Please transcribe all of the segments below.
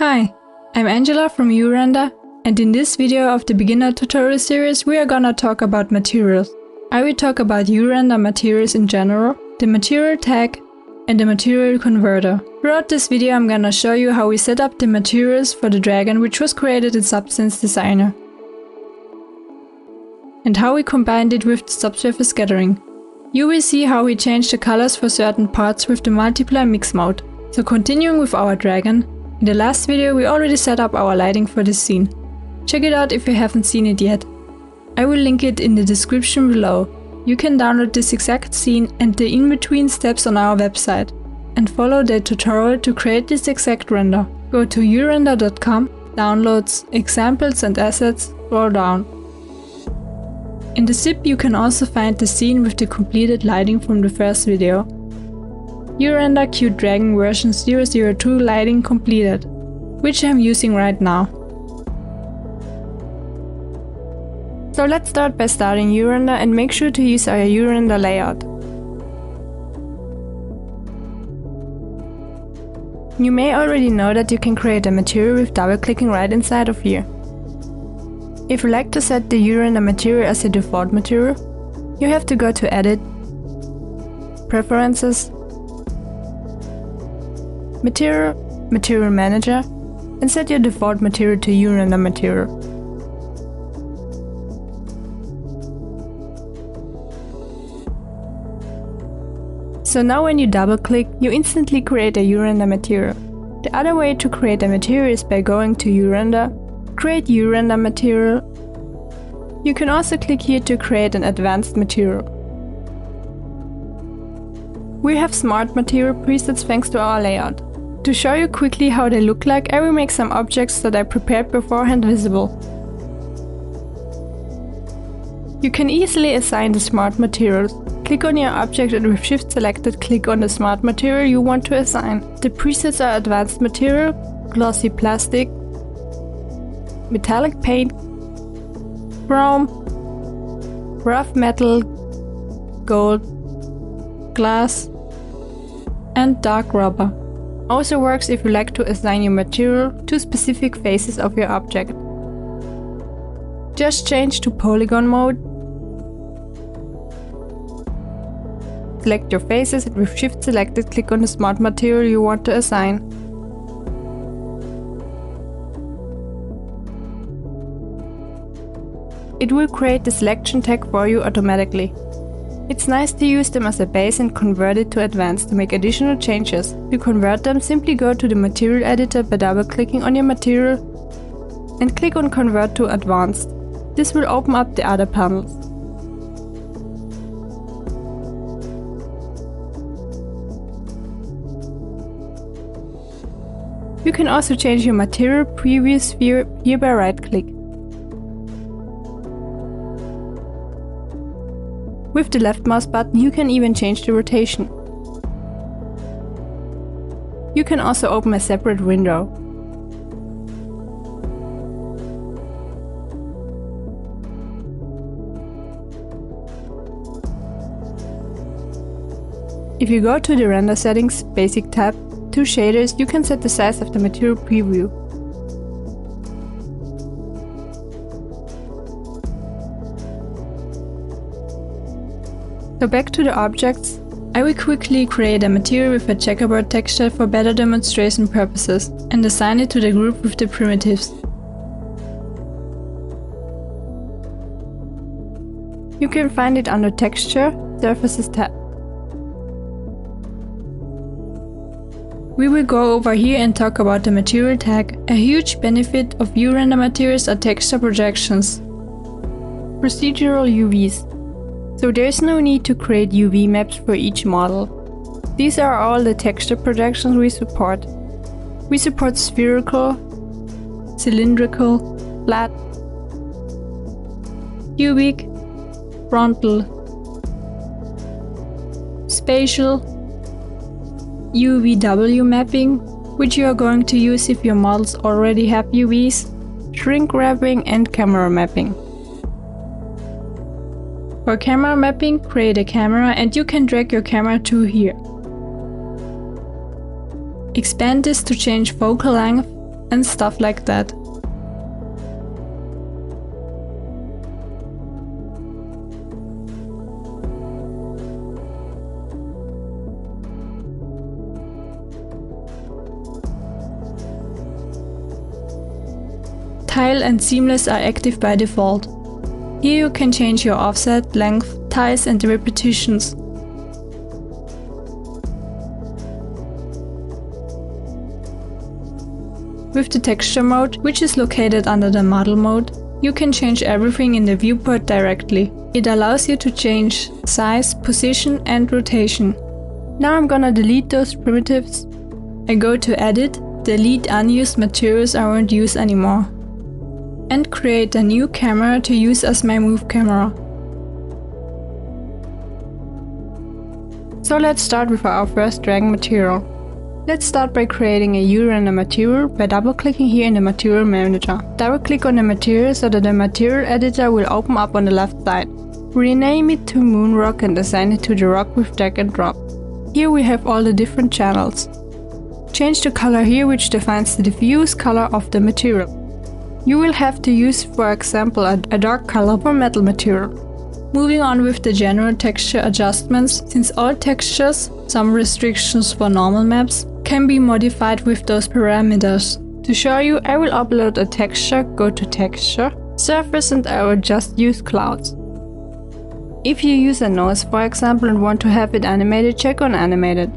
Hi, I'm Angela from uRender, and in this video of the beginner tutorial series we are gonna talk about materials. I will talk about uRender materials in general, the material tag and the material converter. Throughout this video I'm gonna show you how we set up the materials for the dragon which was created in Substance Designer, and how we combined it with the Subsurface Scattering. You will see how we changed the colors for certain parts with the multiply mix mode. So continuing with our dragon, in the last video we already set up our lighting for this scene. Check it out if you haven't seen it yet. I will link it in the description below. You can download this exact scene and the in-between steps on our website and follow the tutorial to create this exact render. Go to urender.com, downloads, examples and assets, scroll down. In the zip you can also find the scene with the completed lighting from the first video. uRender Cute Dragon version 002 lighting completed, which I'm using right now. So let's start by starting uRender and make sure to use our uRender layout. You may already know that you can create a material with double-clicking right inside of here. If you like to set the uRender material as a default material, you have to go to Edit, Preferences, Material, Material Manager, and set your default material to uRender material. So now when you double click, you instantly create a uRender material. The other way to create a material is by going to uRender, create uRender material. You can also click here to create an advanced material. We have smart material presets thanks to our layout. To show you quickly how they look like, I will make some objects that I prepared beforehand visible. You can easily assign the smart materials. Click on your object and with Shift selected click on the smart material you want to assign. The presets are advanced material, glossy plastic, metallic paint, chrome, rough metal, gold, glass, and dark rubber. Also works if you like to assign your material to specific faces of your object. Just change to polygon mode. Select your faces and with Shift selected click on the smart material you want to assign. It will create the selection tag for you automatically. It's nice to use them as a base and convert it to advanced to make additional changes. To convert them, simply go to the material editor by double-clicking on your material and click on Convert to Advanced. This will open up the other panels. You can also change your material preview sphere here by right-click. With the left mouse button you can even change the rotation. You can also open a separate window. If you go to the Render Settings Basic tab, to Shaders, you can set the size of the material preview. So back to the objects, I will quickly create a material with a checkerboard texture for better demonstration purposes and assign it to the group with the primitives. You can find it under Texture, Surfaces tab. We will go over here and talk about the material tag. A huge benefit of uRender materials are texture projections, procedural UVs. So there is no need to create UV maps for each model. These are all the texture projections we support. We support spherical, cylindrical, flat, cubic, frontal, spatial, UVW mapping, which you are going to use if your models already have UVs, shrink wrapping and camera mapping. For camera mapping, create a camera and you can drag your camera to here. Expand this to change focal length and stuff like that. Tile and Seamless are active by default. Here you can change your offset, length, tiles and repetitions. With the Texture mode, which is located under the Model mode, you can change everything in the viewport directly. It allows you to change size, position and rotation. Now I'm gonna delete those primitives. I go to Edit, delete unused materials I won't use anymore, and create a new camera to use as my move camera. So let's start with our first dragon material. Let's start by creating a U-render material by double-clicking here in the Material Manager. Double-click on the material so that the material editor will open up on the left side. Rename it to Moonrock and assign it to the rock with drag and drop. Here we have all the different channels. Change the color here, which defines the diffuse color of the material. You will have to use, for example, a dark color for metal material. Moving on with the general texture adjustments, since all textures, some restrictions for normal maps, can be modified with those parameters. To show you, I will upload a texture, go to Texture, Surface and I will just use Clouds. If you use a nose, for example, and want to have it animated, check on Animated.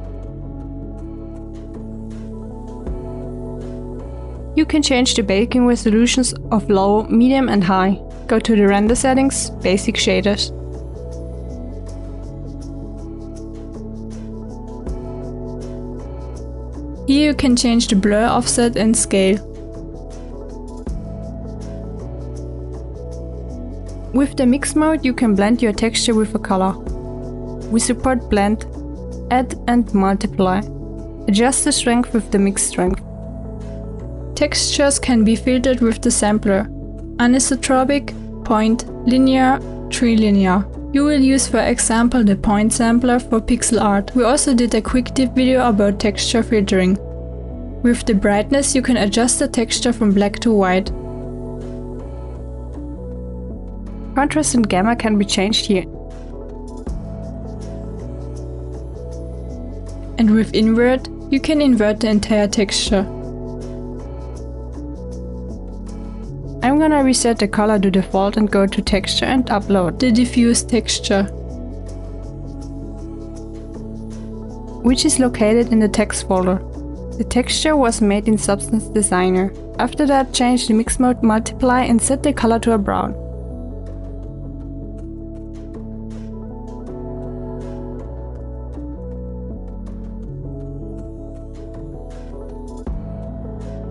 You can change the baking resolutions of low, medium and high. Go to the render settings, basic shaders. Here you can change the blur, offset and scale. With the mix mode you can blend your texture with a color. We support blend, add and multiply. Adjust the strength with the mix strength. Textures can be filtered with the sampler. Anisotropic, point, linear, trilinear. You will use, for example, the point sampler for pixel art. We also did a quick tip video about texture filtering. With the brightness you can adjust the texture from black to white. Contrast and gamma can be changed here. And with invert, you can invert the entire texture. I'm gonna reset the color to default and go to Texture and upload the diffuse texture, which is located in the text folder. The texture was made in Substance Designer. After that, change the mix mode, multiply and set the color to a brown.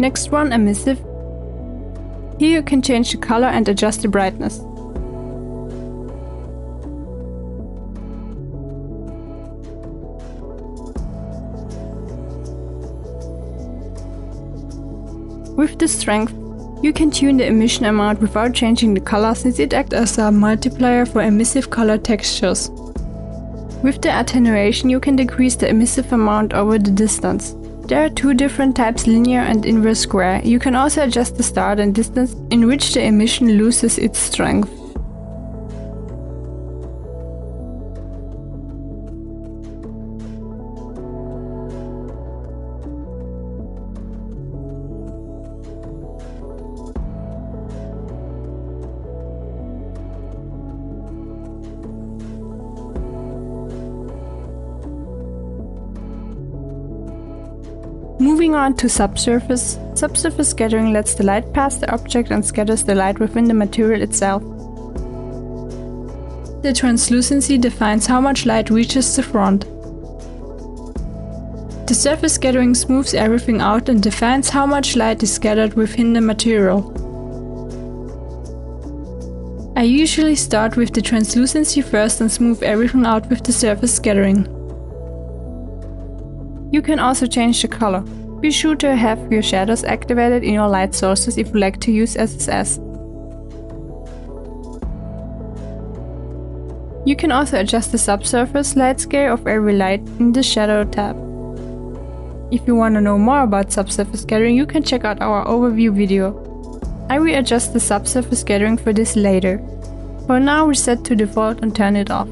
Next one, Emissive. Here you can change the color and adjust the brightness. With the strength, you can tune the emission amount without changing the color, since it acts as a multiplier for emissive color textures. With the attenuation you can decrease the emissive amount over the distance. There are two different types, linear and inverse square. You can also adjust the start and distance in which the emission loses its strength. Moving on to Subsurface. Subsurface Scattering lets the light pass the object and scatters the light within the material itself. The translucency defines how much light reaches the front. The surface scattering smooths everything out and defines how much light is scattered within the material. I usually start with the translucency first and smooth everything out with the surface scattering. You can also change the color. Be sure to have your shadows activated in your light sources if you like to use SSS. You can also adjust the subsurface light scale of every light in the Shadow tab. If you want to know more about subsurface scattering, you can check out our overview video. I will adjust the subsurface scattering for this later. For now, we set to default and turn it off.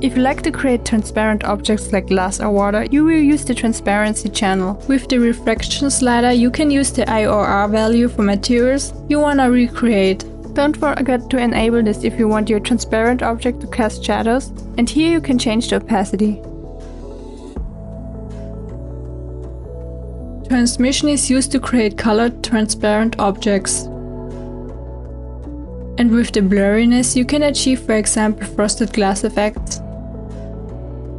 If you like to create transparent objects like glass or water, you will use the transparency channel. With the reflection slider, you can use the IOR value for materials you want to recreate. Don't forget to enable this if you want your transparent object to cast shadows, and here you can change the opacity. Transmission is used to create colored transparent objects. And with the blurriness, you can achieve, for example, frosted glass effects.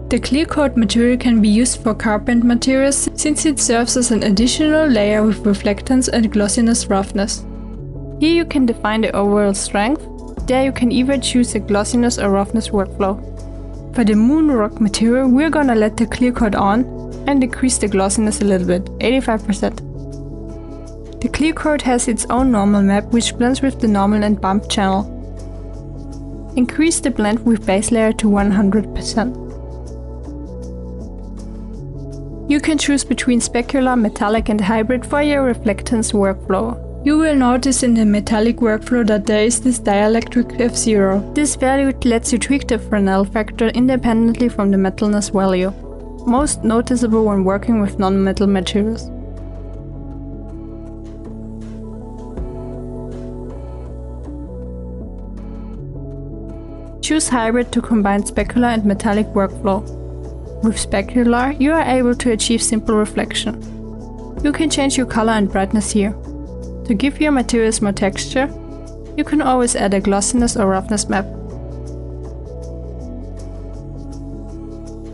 The clear coat material can be used for carpet materials since it serves as an additional layer with reflectance and glossiness roughness. Here you can define the overall strength. There you can either choose a glossiness or roughness workflow. For the moon rock material, we're gonna let the clear coat on and decrease the glossiness a little bit, 85%. The clear coat has its own normal map which blends with the normal and bump channel. Increase the blend with base layer to 100%. You can choose between specular, metallic and hybrid for your reflectance workflow. You will notice in the metallic workflow that there is this dielectric F0. This value lets you tweak the Fresnel factor independently from the metalness value, most noticeable when working with non-metal materials. Choose hybrid to combine specular and metallic workflow. With specular, you are able to achieve simple reflection. You can change your color and brightness here. To give your materials more texture, you can always add a glossiness or roughness map.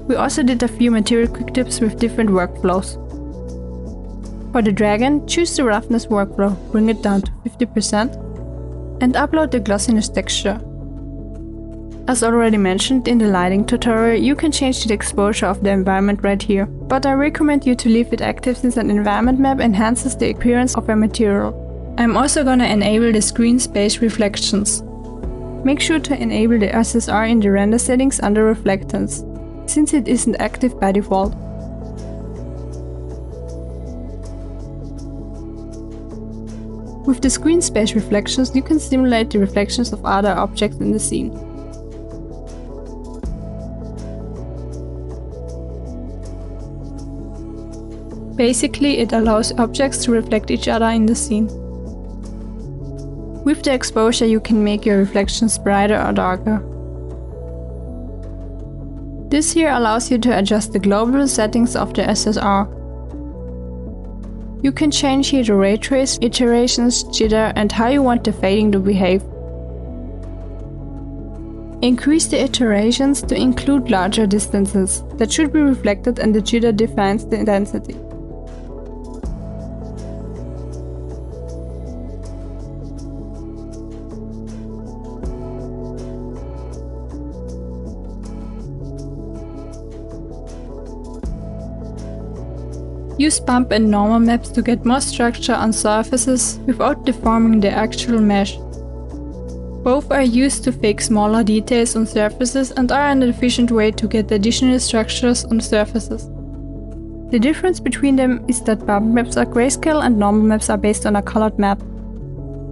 We also did a few material quick tips with different workflows. For the dragon, choose the roughness workflow, bring it down to 50% and upload the glossiness texture. As already mentioned in the lighting tutorial, you can change the exposure of the environment right here, but I recommend you to leave it active since an environment map enhances the appearance of a material. I'm also gonna enable the screen space reflections. Make sure to enable the SSR in the render settings under Reflectance, since it isn't active by default. With the screen space reflections, you can simulate the reflections of other objects in the scene. Basically, it allows objects to reflect each other in the scene. With the exposure, you can make your reflections brighter or darker. This here allows you to adjust the global settings of the SSR. You can change here the ray trace, iterations, jitter, and how you want the fading to behave. Increase the iterations to include larger distances that should be reflected, and the jitter defines the intensity. Use bump and normal maps to get more structure on surfaces without deforming the actual mesh. Both are used to fake smaller details on surfaces and are an efficient way to get additional structures on surfaces. The difference between them is that bump maps are grayscale and normal maps are based on a colored map.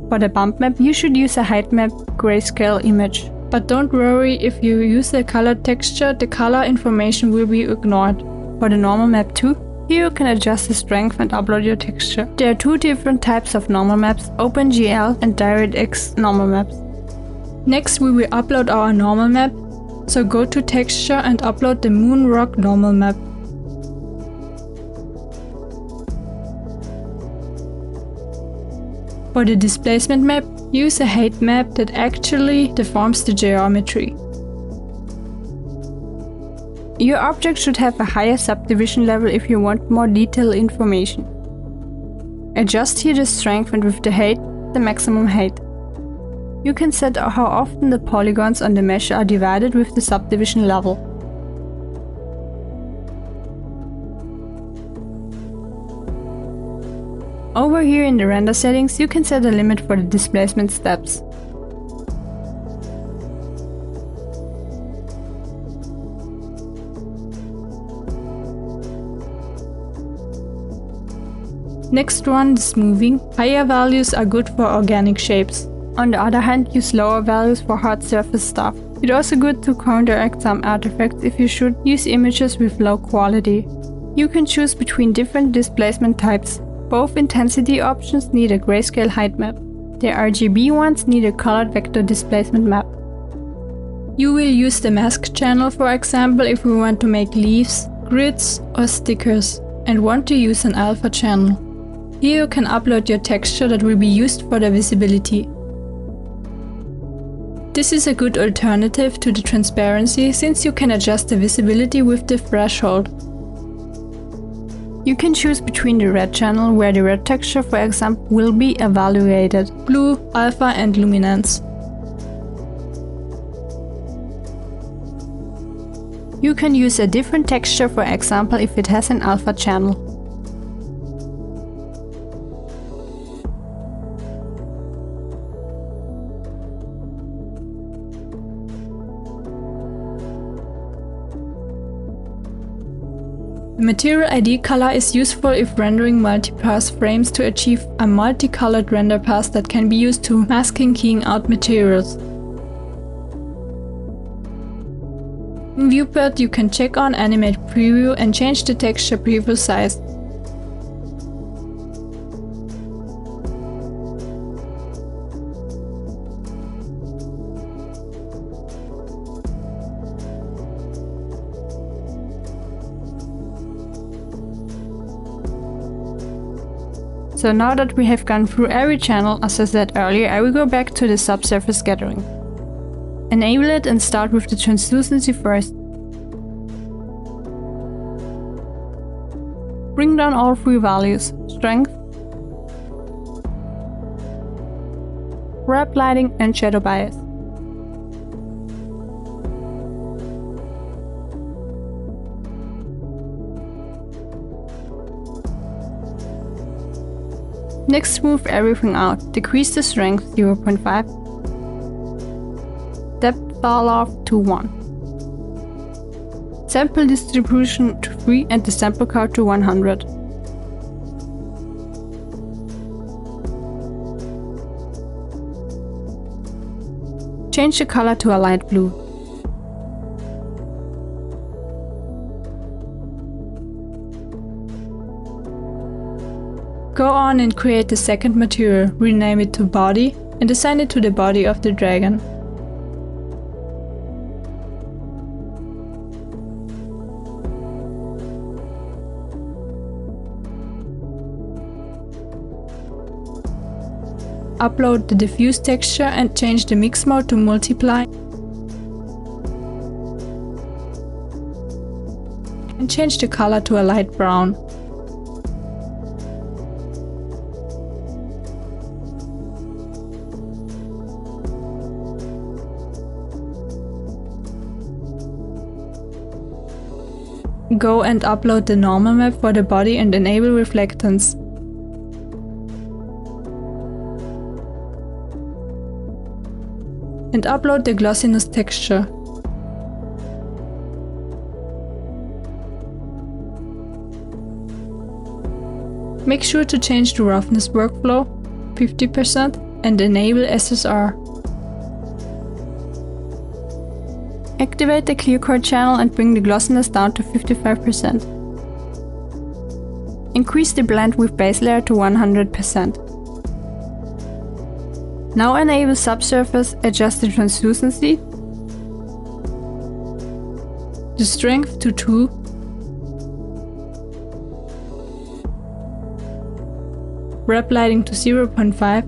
For the bump map, you should use a height map grayscale image. But don't worry, if you use a colored texture, the color information will be ignored. For the normal map too, here you can adjust the strength and upload your texture. There are two different types of normal maps, OpenGL and DirectX normal maps. Next we will upload our normal map, so go to texture and upload the moon rock normal map. For the displacement map, use a height map that actually deforms the geometry. Your object should have a higher subdivision level if you want more detailed information. Adjust here the strength and with the height, the maximum height. You can set how often the polygons on the mesh are divided with the subdivision level. Over here in the render settings, you can set a limit for the displacement steps. Next one, the smoothing. Higher values are good for organic shapes. On the other hand, use lower values for hard surface stuff. It's also good to counteract some artifacts if you should use images with low quality. You can choose between different displacement types. Both intensity options need a grayscale height map. The RGB ones need a colored vector displacement map. You will use the mask channel, for example, if we want to make leaves, grids or stickers and want to use an alpha channel. Here you can upload your texture that will be used for the visibility. This is a good alternative to the transparency since you can adjust the visibility with the threshold. You can choose between the red channel, where the red texture, for example, will be evaluated, blue, alpha and luminance. You can use a different texture, for example, if it has an alpha channel. The material ID color is useful if rendering multipass frames to achieve a multicolored render path that can be used to mask and keying out materials. In Viewport you can check on Animate Preview and change the texture preview size. So now that we have gone through every channel, as I said earlier, I will go back to the Subsurface Scattering. Enable it and start with the translucency first. Bring down all three values: strength, wrap lighting and shadow bias. Next, smooth everything out. Decrease the strength 0.5, depth fall off to 1, sample distribution to 3 and the sample count to 100. Change the color to a light blue. Go on and create the second material, rename it to body and assign it to the body of the dragon. Upload the diffuse texture and change the mix mode to multiply. And change the color to a light brown. Go and upload the normal map for the body and enable Reflectance. And upload the glossiness texture. Make sure to change the roughness workflow 50% and enable SSR. Activate the clear core channel and bring the glossiness down to 55%. Increase the blend with base layer to 100%. Now enable Subsurface, adjust the translucency, the strength to 2, wrap lighting to 0.5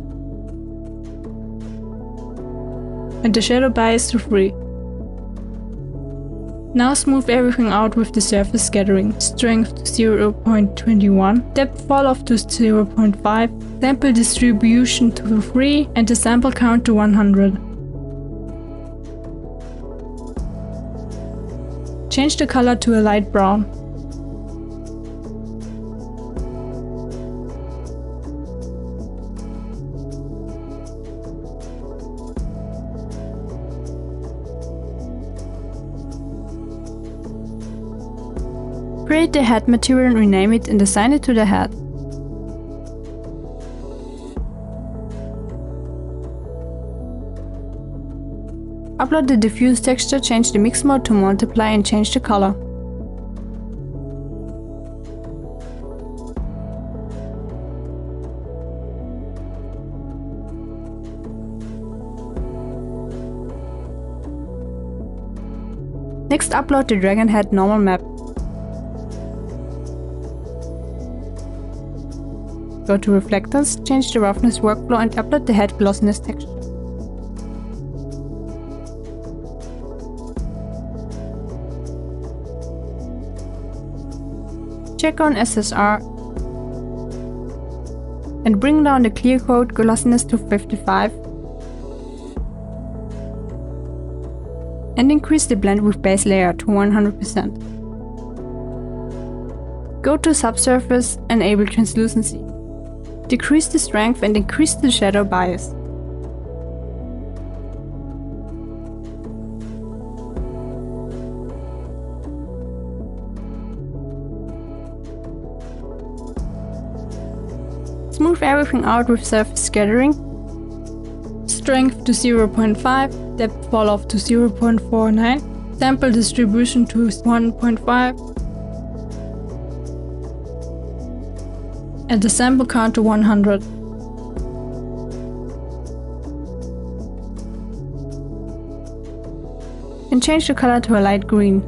and the shadow bias to 3. Now smooth everything out with the surface scattering. Strength to 0.21, depth fall off to 0.5, sample distribution to 3 and the sample count to 100. Change the color to a light brown. Create the head material and rename it and assign it to the head. Upload the diffuse texture, change the mix mode to multiply and change the color. Next, upload the dragon head normal map. Go to Reflectance, change the roughness workflow and upload the head glossiness texture. Check on SSR and bring down the clear coat glossiness to 55 and increase the blend with base layer to 100%. Go to Subsurface, enable translucency. Decrease the strength and increase the shadow bias. Smooth everything out with surface scattering. Strength to 0.5, depth fall off to 0.49, sample distribution to 1.5, and the sample count to 100. And change the color to a light green.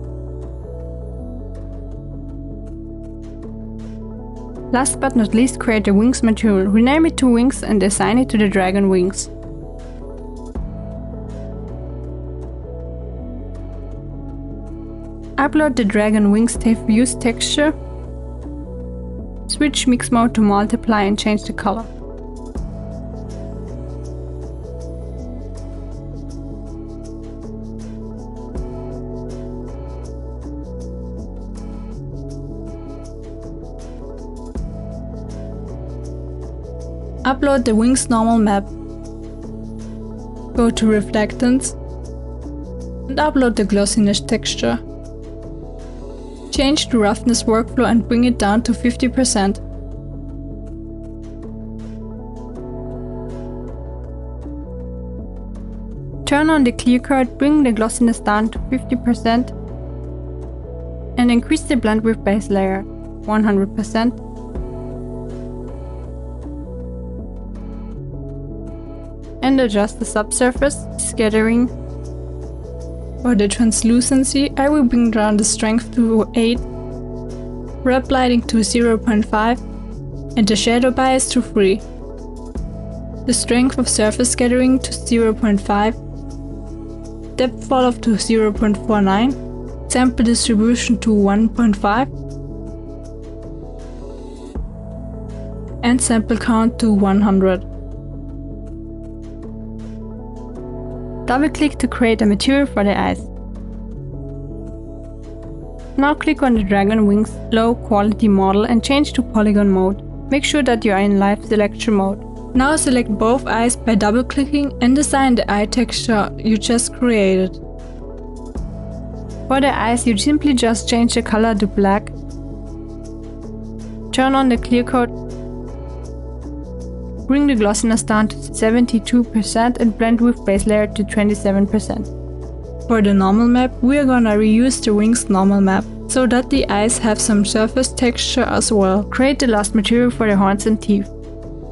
Last but not least, create the wings material. Rename it to wings and assign it to the dragon wings. Upload the dragon wings diffuse texture. Switch mix mode to multiply and change the color. Upload the wings normal map. Go to Reflectance and upload the glossiness texture. Change the roughness workflow and bring it down to 50%. Turn on the clear coat, bring the glossiness down to 50% and increase the blend with base layer 100%. And adjust the subsurface scattering. For the translucency, I will bring down the strength to 8, wrap lighting to 0.5 and the shadow bias to 3. The strength of surface scattering to 0.5, depth fall off to 0.49, sample distribution to 1.5 and sample count to 100. Double-click to create a material for the eyes. Now click on the dragon wings low quality model and change to polygon mode. Make sure that you are in live selection mode. Now select both eyes by double-clicking and assign the eye texture you just created. For the eyes, you simply just change the color to black. Turn on the clear coat. Bring the glossiness down to 72% and blend with base layer to 27%. For the normal map, we are gonna reuse the wings normal map, so that the eyes have some surface texture as well. Create the last material for the horns and teeth.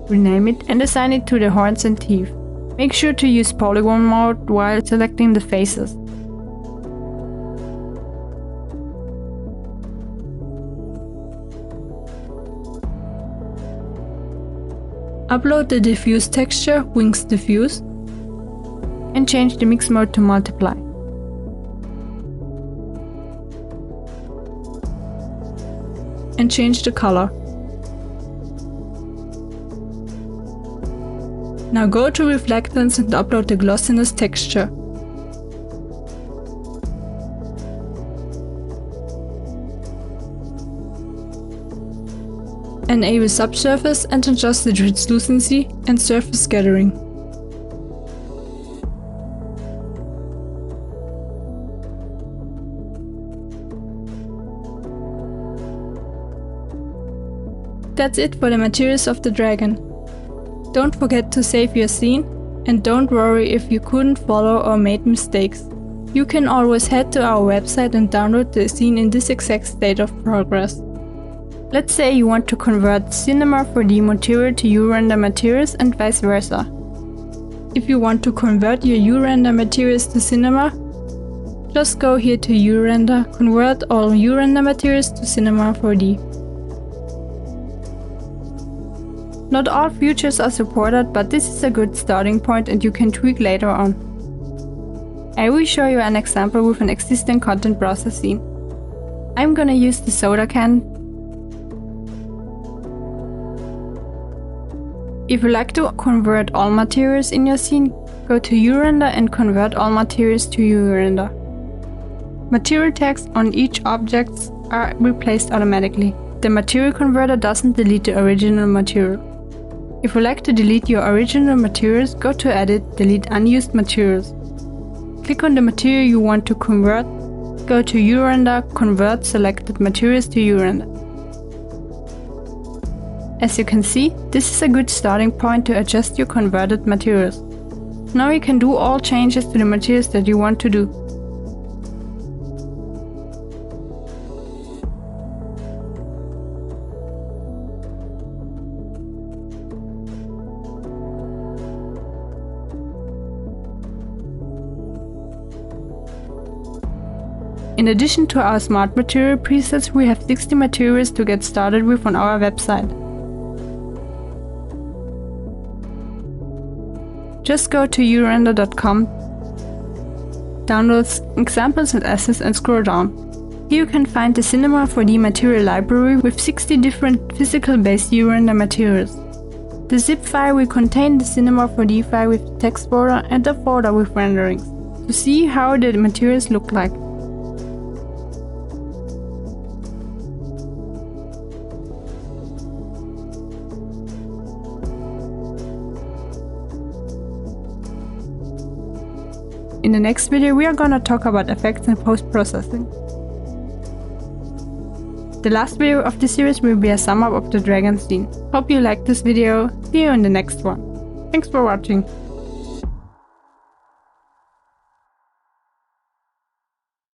Rename it and assign it to the horns and teeth. Make sure to use polygon mode while selecting the faces. Upload the diffuse texture, wings diffuse, and change the mix mode to multiply. And change the color. Now go to Reflectance and upload the glossiness texture. Enable subsurface and adjust the translucency and surface scattering. That's it for the materials of the dragon. Don't forget to save your scene And don't worry if you couldn't follow or made mistakes. You can always head to our website and download the scene in this exact state of progress. Let's say you want to convert Cinema 4D material to URender materials and vice versa. If you want to convert your URender materials to Cinema, just go here to URender, convert all URender materials to Cinema 4D. Not all features are supported, but this is a good starting point and you can tweak later on. I will show you an example with an existing content browser scene. I'm gonna use the soda can. If you like to convert all materials in your scene, go to URender and convert all materials to URender. Material tags on each object are replaced automatically. The material converter doesn't delete the original material. If you like to delete your original materials, go to Edit, Delete Unused Materials. Click on the material you want to convert, go to URender, convert selected materials to URender. As you can see, this is a good starting point to adjust your converted materials. Now you can do all changes to the materials that you want to do. In addition to our Smart Material presets, we have 60 materials to get started with on our website. Just go to urender.com, download examples and assets and scroll down. Here you can find the Cinema 4D material library with 60 different physical-based URender materials. The zip file will contain the Cinema 4D file with the text border and the folder with renderings, to see how the materials look like. In the next video we are gonna talk about effects and post-processing. The last video of this series will be a sum up of the dragon scene. Hope you liked this video, see you in the next one. Thanks for watching.